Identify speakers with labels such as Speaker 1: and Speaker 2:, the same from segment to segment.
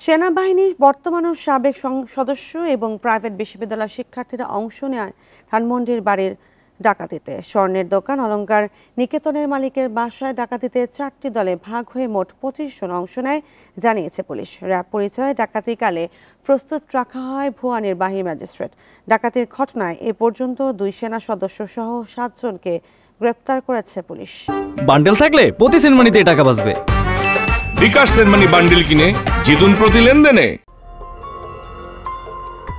Speaker 1: সেনাবাহিনীর বর্তমান ও সাবেক সদস্য এবং প্রাইভেট বিশ্ববিদ্যালয়ের শিক্ষার্থীরা অংশ নেয় ধানমন্ডির বাড়ির ডাকাতিতে। স্বর্ণের দোকান অলংকার নিকেতনের মালিকের বাসায় ডাকাতিতে 4টি দলে ভাগ হয়ে মোট 25 জন অংশ নেয় জানিয়েছে পুলিশ। র্যাব পরিচয়ে ডাকাতিকালে প্রস্তুত রাখা হয় ভুয়া নির্বাহী ম্যাজিস্ট্রেট। ডাকাতির ঘটনায় এ পর্যন্ত 2 সেনা সদস্য সহ 7 জনকে গ্রেপ্তার করেছে পুলিশ।
Speaker 2: বান্ডেল থাকলে প্রতি সেনমানিতে টাকা বাঁচবে।
Speaker 3: বিকাশ সেনমানি বান্ডেল কিনে জিতুন প্রতি লেনদেনে।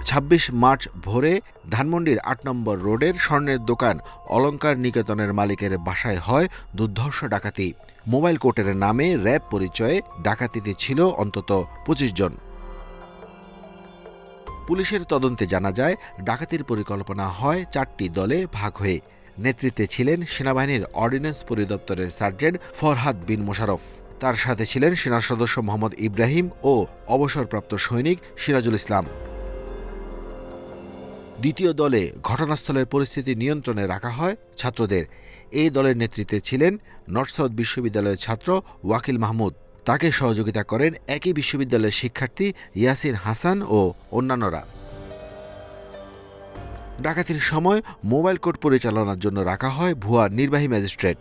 Speaker 4: 26 মার্চ ভোরে ধানমন্ডির 8 নম্বর রোডের স্বর্ণের দোকান অলংকার নিকেতনের মালিকের বাসায় হয় দুর্ধর্ষ ডাকাতি। মোবাইল কোর্টের নামে র্যাব পরিচয়ে ডাকাতিতে ছিল অন্তত 25 জন। পুলিশের তদন্তে জানা যায় ডাকাতির পরিকল্পনা হয় 4টি দলে ভাগ হয়ে। নেতৃত্বে ছিলেন সেনাবাহিনীর অর্ডিন্যান্স পরিদপ্তরের সার্জেন্ট ফরহাদ বিন মোশাররফ। তার সাথে ছিলেন সেনা সদস্য মোহাম্মদ ইব্রাহিম ও অবসরপ্রাপ্ত সৈনিক সিরাজুল ইসলাম। দ্বিতীয় দলে ঘটনাস্থলের পরিস্থিতি নিয়ন্ত্রণে রাখা হয় ছাত্রদের। এই দলের নেতৃত্বে ছিলেন নর্থ সাউথ বিশ্ববিদ্যালয়ের ছাত্র ওয়াকিল মাহমুদ। তাকে সহযোগিতা করেন একই বিশ্ববিদ্যালয়ের শিক্ষার্থী ইয়াসিন হাসান ও অন্যান্যরা। ডাকাতির সময় মোবাইল কোর্ট পরিচালনার জন্য রাখা হয় ভুয়া নির্বাহী ম্যাজিস্ট্রেট।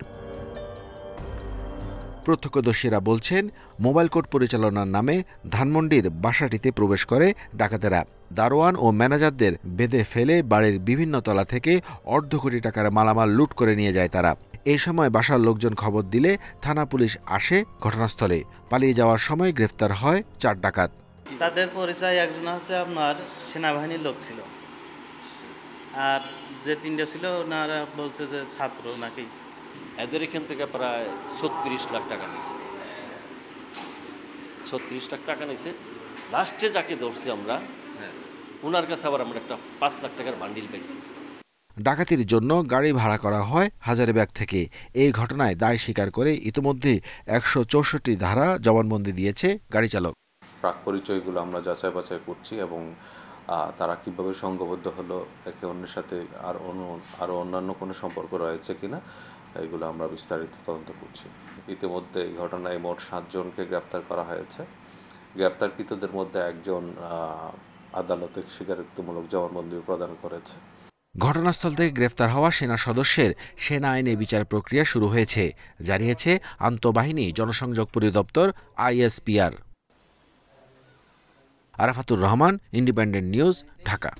Speaker 4: প্রত্যক্ষদর্শীরা বলছেন, মোবাইল কোর্ট পরিচালনার নামে ধানমন্ডির বাসাটিতে প্রবেশ করে ডাকাতেরা। দারোয়ান ও ম্যানেজারদের বেঁধে ফেলে বাড়ির বিভিন্ন তলা থেকে অর্ধ কোটি টাকার মালামাল লুট করে নিয়ে যায় তারা। এই সময় বাসার লোকজন খবর দিলে থানা পুলিশ আসে ঘটনাস্থলে। পালিয়ে যাওয়ার সময় গ্রেফতার হয় 4 ডাকাত।
Speaker 5: তাদের পরিচয় একজন হচ্ছে আপনার সেনাবাহিনীর লোক ছিল, আর যে 3টা ছিল ওনারা বলছে যে ছাত্র নাকি।
Speaker 6: এদের এখান থেকে প্রায় 36 লাখ টাকা নিয়েছে। 36 লাখ টাকা নিয়েছে। লাস্টে যাকে ধরছি আমরা, ওনার কাছে আবার আমরা একটা 5 লাখ টাকার বান্ডিল পাইছি।
Speaker 4: ডাকাতির জন্য গাড়ি ভাড়া করা হয় হাজারীবাগ থেকে। এই ঘটনায় দায় স্বীকার করে ইতিমধ্যে 164 ধারা জবানবন্দি দিয়েছে গাড়ি চালক।
Speaker 7: প্রাক পরিচয়গুলো আমরা যাচাই বাছাই করছি এবং তারা কিভাবে সংঘবদ্ধ হলো, একে অন্যের সাথে আরও অন্যান্য কোনো সম্পর্ক রয়েছে কিনা, এগুলো আমরা বিস্তারিত তদন্ত করছি। ইতিমধ্যে এই ঘটনায় মোট 7 জনকে গ্রেপ্তার করা হয়েছে। গ্রেপ্তারকৃতদের মধ্যে একজন আদালতে স্বীকারোক্তিমূলক জবানবন্দি প্রদান করেছে।
Speaker 4: ঘটনাস্থল থেকে গ্রেফতার হওয়া সেনা সদস্যের সেনা আইনে বিচার প্রক্রিয়া শুরু হয়েছে, জানিয়েছে আন্তঃবাহিনী জনসংযোগ পরিদপ্তর ISPR। Arafatur Rahman, independent news, Dhaka.